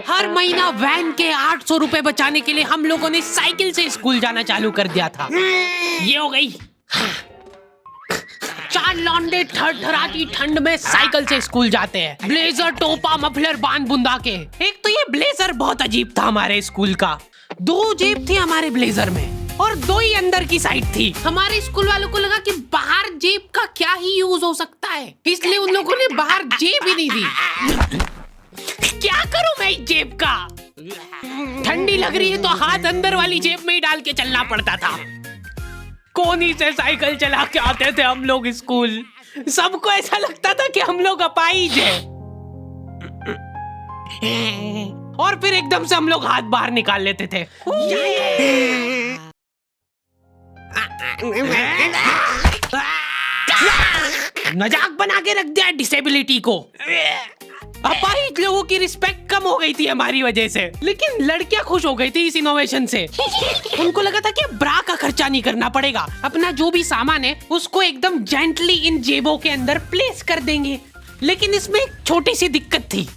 हर महीना वैन के 800 रुपए बचाने के लिए हम लोगों ने साइकिल से स्कूल जाना चालू कर दिया था। ये हो गई। 4 लौंडे थरथराती ठंड में साइकिल से स्कूल जाते हैं, ब्लेजर, टोपा, मफलर बांध बुंदा के। एक तो ये ब्लेजर बहुत अजीब था हमारे स्कूल का। 2 जेब थी हमारे ब्लेजर में और 2 ही अंदर की साइड थी। हमारे स्कूल वालों को लगा कि बाहर जेब का क्या ही यूज हो सकता है, इसलिए उन लोगों ने बाहर जेब ही नहीं दी। क्या करूं मैं इस जेब का? ठंडी लग रही है तो हाथ अंदर वाली जेब में ही डाल के चलना पड़ता था। कोनी से साइकिल चला के आते थे हम लोग स्कूल। सबको ऐसा लगता था कि हम लोग अपाहिज हैं। और फिर एकदम से हम लोग हाथ बाहर निकाल लेते थे। मजाक बना के रख दिया डिसेबिलिटी को। अपाहिज लोगों की रिस्पेक्ट कम हो गई थी हमारी वजह से, लेकिन लड़कियां खुश हो गई थी इस इनोवेशन से। उनको लगा था कि ब्रा का खर्चा नहीं करना पड़ेगा, अपना जो भी सामान है उसको एकदम जेंटली इन जेबों के अंदर प्लेस कर देंगे। लेकिन इसमें एक छोटी सी दिक्कत थी।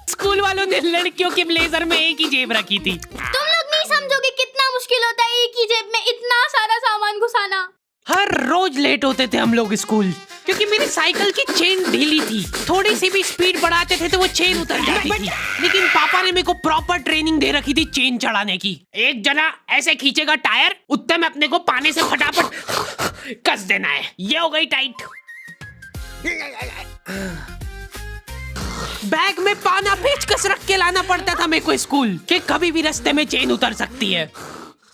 स्कूल वालों ने लड़कियों के ब्लेजर में एक ही जेब रखी थी। तुम लोग नहीं समझोगे कितना मुश्किल होता है एक ही जेब में इतना सारा सामान घुसाना। हर रोज लेट होते थे हम लोग स्कूल, क्योंकि मेरी साइकिल की चेन ढीली थी। थोड़ी सी भी स्पीड बढ़ाते थे तो वो चेन उतर जाती थी। लेकिन पापा ने मेरे को प्रॉपर ट्रेनिंग दे रखी थी चेन चढ़ाने की। एक जना ऐसे खींचेगा टायर, उतने में अपने को पानी से फटाफट कस देना है। ये हो गई टाइट। बैग में पाना पेचकस रख के लाना पड़ता था मेरे को स्कूल, कि कभी भी रास्ते में चेन उतर सकती है।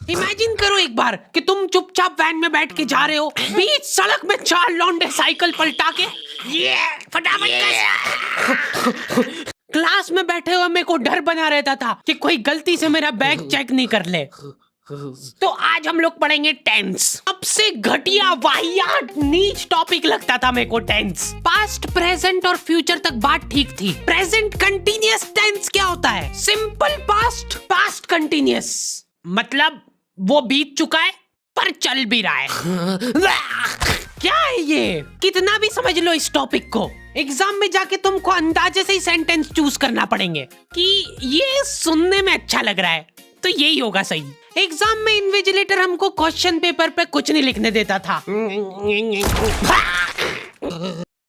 इमेजिन करो एक बार कि तुम चुपचाप वैन में बैठ के जा रहे हो, बीच सड़क में 4 लौंडे साइकिल पलटा के ये फटाफट क्लास में बैठे हुए मेरे को डर बना रहता था कि कोई गलती से मेरा बैग चेक नहीं कर ले। तो आज हम लोग पढ़ेंगे टेंस। सबसे घटिया, वाहियात, नीच टॉपिक लगता था मेरे को टेंस। पास्ट, प्रेजेंट और फ्यूचर तक बात ठीक थी। प्रेजेंट कंटिन्यूअस टेंस क्या होता है? सिंपल पास्ट, पास्ट कंटिन्यूअस, मतलब वो बीत चुका है पर चल भी रहा है। क्या है ये? कितना भी समझ लो इस टॉपिक को, एग्जाम में जाके तुमको अंदाजे से ही सेंटेंस चूज करना पड़ेंगे कि ये सुनने में अच्छा लग रहा है तो यही होगा सही। एग्जाम में इन्विजिलेटर हमको क्वेश्चन पेपर पे कुछ नहीं लिखने देता था।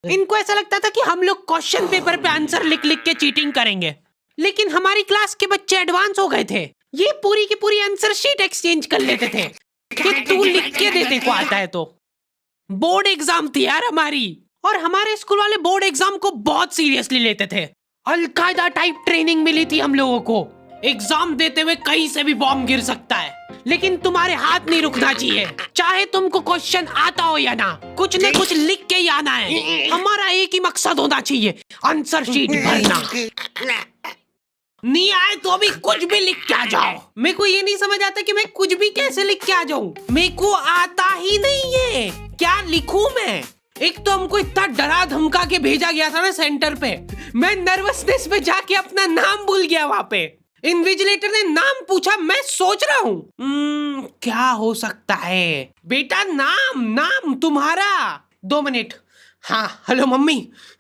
इनको ऐसा लगता था कि हम लोग क्वेश्चन पेपर पे आंसर लिख लिख के चीटिंग करेंगे। लेकिन हमारी क्लास के बच्चे एडवांस हो गए थे, ये पूरी की पूरी आंसर शीट एक्सचेंज कर लेते थे कि तू लिख के दे, को आता है तो। बोर्ड एग्जाम थी यार हमारी, और हमारे स्कूल वाले बोर्ड एग्जाम को बहुत सीरियसली लेते थे। अलकायदा टाइप ट्रेनिंग मिली थी हम लोगों को। एग्जाम देते हुए कहीं से भी बॉम्ब गिर सकता है, लेकिन तुम्हारे हाथ नहीं रुकना चाहिए, चाहे तुमको क्वेश्चन आता हो या ना, कुछ न कुछ लिख के ही आना है। हमारा एक ही मकसद होना चाहिए, आंसर शीट भरना। नहीं आए तो अभी कुछ भी लिख के आ जाओ। मेरे को ये नहीं समझ आता कि मैं कुछ भी कैसे लिख के आ जाऊं, मेरे को आता ही नहीं है, क्या लिखूं मैं? एक तो हमको इतना डरा धमका के भेजा गया था ना सेंटर पे, मैं नर्वसनेस में जाके अपना नाम भूल गया वहां पे। इन्विजिलेटर ने नाम पूछा, मैं सोच रहा हूँ क्या हो सकता है। बेटा नाम तुम्हारा। 2 मिनट। हाँ हेलो मम्मी,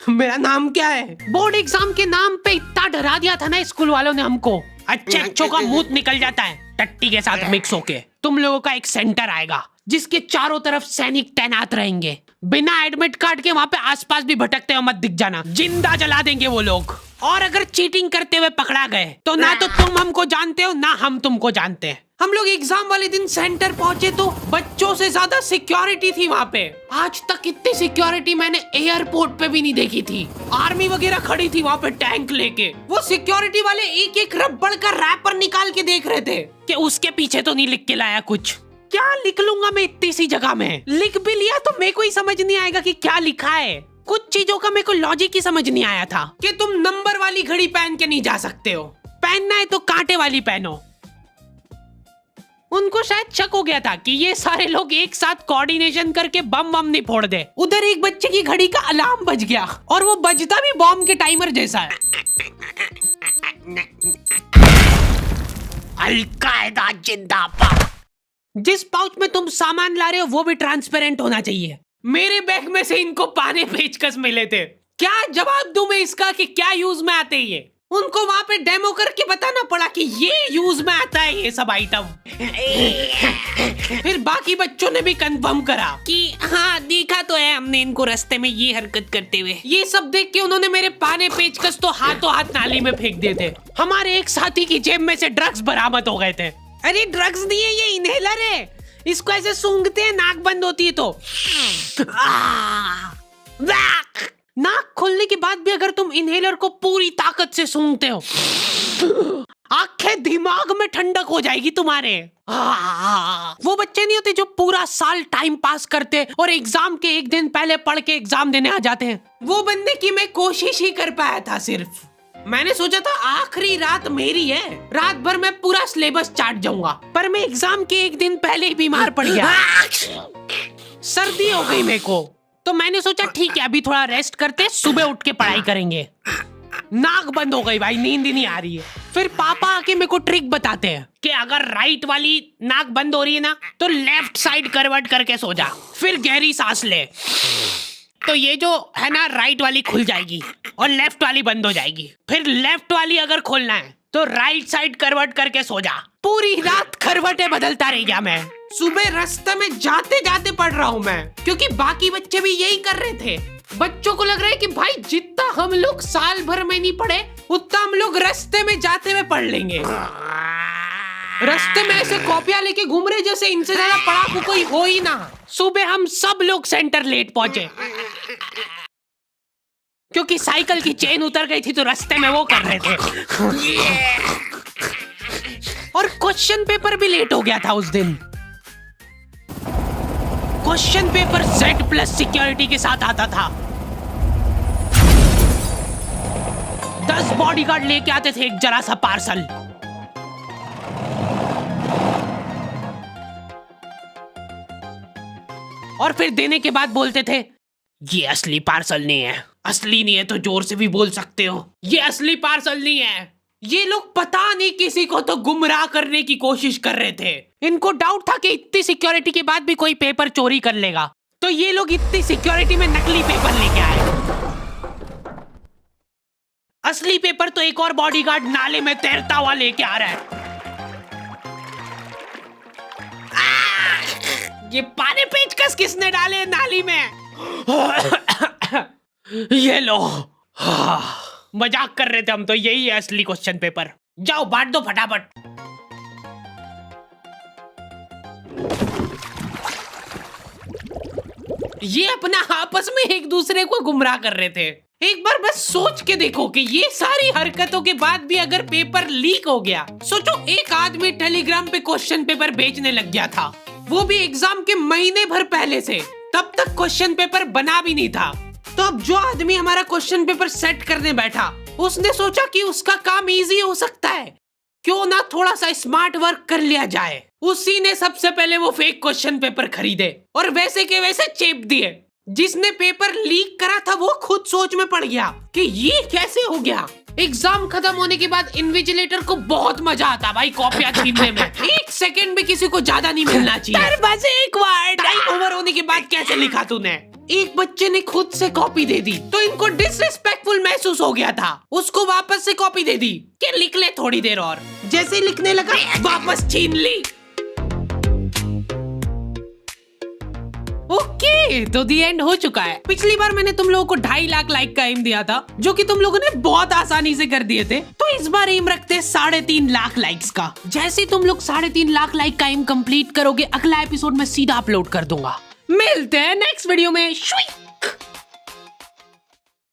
मेरा नाम क्या है? बोर्ड एग्जाम के नाम पे इतना डरा दिया था ना स्कूल वालों ने हमको, अच्छों का मुंह निकल जाता है टट्टी के साथ मिक्स होके। तुम लोगों का एक सेंटर आएगा जिसके चारों तरफ सैनिक तैनात रहेंगे। बिना एडमिट कार्ड के वहाँ पे आसपास भी भटकते हुए मत दिख जाना, जिंदा जला देंगे वो लोग। और अगर चीटिंग करते हुए पकड़ा गए तो ना तो तुम हमको जानते हो ना हम तुमको जानते हैं। हम लोग एग्जाम वाले दिन सेंटर पहुंचे तो बच्चों से ज्यादा सिक्योरिटी थी वहाँ पे। आज तक इतनी सिक्योरिटी मैंने एयरपोर्ट पे भी नहीं देखी थी। आर्मी वगैरह खड़ी थी वहाँ पे टैंक लेके। वो सिक्योरिटी वाले एक एक रबड़ का रैपर निकाल के देख रहे थे कि उसके पीछे तो नहीं लिख के लाया कुछ। क्या लिख लूंगा मैं इतनी सी जगह में? लिख भी लिया तो मेरे को ही समझ नहीं आएगा कि क्या लिखा है। कुछ चीजों का मेरे को लॉजिक ही समझ नहीं आया था कि तुम नंबर वाली घड़ी पहन के नहीं जा सकते हो, पहनना है तो कांटे वाली पहनो। उनको शायद शक हो गया था कि ये सारे लोग एक साथ कोऑर्डिनेशन करके बम नहीं फोड़ दे। उधर एक बच्चे की घड़ी का अलार्म बज गया और वो बजता भी बॉम्ब के टाइमर जैसा है। अलकायदा जिंदाबाद। जिस पाउच में तुम सामान ला रहे हो वो भी ट्रांसपेरेंट होना चाहिए। मेरे बैग में से इनको पाने पेचकस मिले थे, क्या जवाब दूं मैं इसका कि क्या यूज में आते हैं ये? उनको वहाँ पे डेमो करके बताना पड़ा कि ये यूज में आता है ये सब आइटम। फिर बाकी बच्चों ने भी कंफर्म करा कि हाँ देखा तो है हमने इनको रास्ते में ये हरकत करते हुए। ये सब देख के उन्होंने मेरे पाने पेचकस तो हाथों हाथ नाली में फेंक दिए थे। हमारे एक साथी की जेब में से ड्रग्स बरामद हो गए थे। अरे ड्रग्स नहीं है, ये इनहेलर है। इसको ऐसे सूंघते हैं, नाक बंद होती है तो नाक खोलने के बाद भी अगर तुम इनहेलर को पूरी ताकत से सूंघते हो, आंखें दिमाग में ठंडक हो जाएगी तुम्हारे। वो बच्चे नहीं होते जो पूरा साल टाइम पास करते और एग्जाम के एक दिन पहले पढ़ के एग्जाम देने आ जाते हैं। वो बनने की मैं कोशिश ही कर पाया था। सिर्फ मैंने सोचा था आखिरी रात मेरी है, रात भर मैं पूरा सिलेबस चाट जाऊंगा, पर मैं एग्जाम के एक दिन पहले ही बीमार पड़ गया। सर्दी हो गई मेरे को, तो मैंने सोचा ठीक है अभी थोड़ा रेस्ट करते, सुबह उठ के पढ़ाई करेंगे। नाक बंद हो गई भाई, नींद ही नहीं आ रही है। फिर पापा आके मेरे को ट्रिक बताते हैं कि अगर राइट वाली नाक बंद हो रही है ना तो लेफ्ट साइड करवट करके सो जा, फिर गहरी सांस ले, तो ये जो है ना राइट वाली खुल जाएगी और लेफ्ट वाली बंद हो जाएगी। फिर लेफ्ट वाली अगर खोलना है तो राइट साइड करवट करके सो जा। पूरी रात करवटें बदलता रह गया मैं। सुबह रास्ते में जाते जाते पढ़ रहा हूँ मैं, क्योंकि बाकी बच्चे भी यही कर रहे थे। बच्चों को लग रहा है कि भाई जितना हम लोग साल भर में नहीं पढ़े उतना हम लोग रास्ते में जाते हुए पढ़ लेंगे। रास्ते में ऐसे कॉपियां लेके घूम रहे जैसे इनसे ज्यादा पढ़ाकू कोई हो ही ना। सुबह हम सब लोग सेंटर लेट पहुंचे क्योंकि साइकिल की चेन उतर गई थी, तो रास्ते में वो कर रहे थे। और क्वेश्चन पेपर भी लेट हो गया था उस दिन। क्वेश्चन पेपर Z+ सिक्योरिटी के साथ आता था। 10 बॉडीगार्ड लेके आते थे एक जरा सा पार्सल। और फिर देने के बाद बोलते थे ये असली पार्सल नहीं है। असली नहीं है तो जोर से भी बोल सकते हो, ये असली पार्सल नहीं है। ये लोग पता नहीं किसी को तो गुमराह करने की कोशिश कर रहे थे। इनको डाउट था कि इतनी सिक्योरिटी के बाद भी कोई पेपर चोरी कर लेगा, तो ये लोग इतनी सिक्योरिटी में नकली पेपर लेके आए। असली पेपर तो एक और बॉडीगार्ड नाले में तैरता हुआ लेके आ रहा है। ये पाने पेचकस किसने डाले नाली में? ये लो। मजाक कर रहे थे हम तो, यही है असली क्वेश्चन पेपर। जाओ बांट दो फटाफट। ये अपना आपस में एक दूसरे को गुमराह कर रहे थे। एक बार बस सोच के देखो कि ये सारी हरकतों के बाद भी अगर पेपर लीक हो गया। सोचो एक आदमी टेलीग्राम पे क्वेश्चन पेपर बेचने लग गया था, वो भी एग्जाम के महीने भर पहले से। तब तक क्वेश्चन पेपर बना भी नहीं था। तो अब जो आदमी हमारा क्वेश्चन पेपर सेट करने बैठा, उसने सोचा कि उसका काम इजी हो सकता है, क्यों ना थोड़ा सा स्मार्ट वर्क कर लिया जाए। उसी ने सबसे पहले वो फेक क्वेश्चन पेपर खरीदे और वैसे के वैसे चेप दिए। जिसने पेपर लीक करा था वो खुद सोच में पड़ गया कि ये कैसे हो गया। एग्जाम खत्म होने के बाद इन्विजिलेटर को बहुत मजा आता भाई कॉपियां छीनने में। एक सेकंड भी किसी को ज्यादा नहीं मिलना चाहिए। बस एक बार टाइम ओवर होने के बाद कैसे लिखा तूने? एक बच्चे ने खुद से कॉपी दे दी तो इनको डिसरिस्पेक्टफुल महसूस हो गया था। उसको वापस से कॉपी दे दी कि लिख ले थोड़ी देर और। जैसे ही लिखने लगा वापस छीन ली। ओके, तो दी एंड हो चुका है। पिछली बार मैंने तुम लोगों को 2.5 लाख लाइक का एम दिया था, जो कि तुम लोगों ने बहुत आसानी से कर दिए थे। तो इस बार एम रखते हैं 3.5 लाख लाइक्स का। जैसे ही तुम लोग 3.5 लाख लाइक का एम कंप्लीट करोगे, अगला एपिसोड में सीधा अपलोड कर दूंगा। मिलते हैं नेक्स्ट वीडियो में।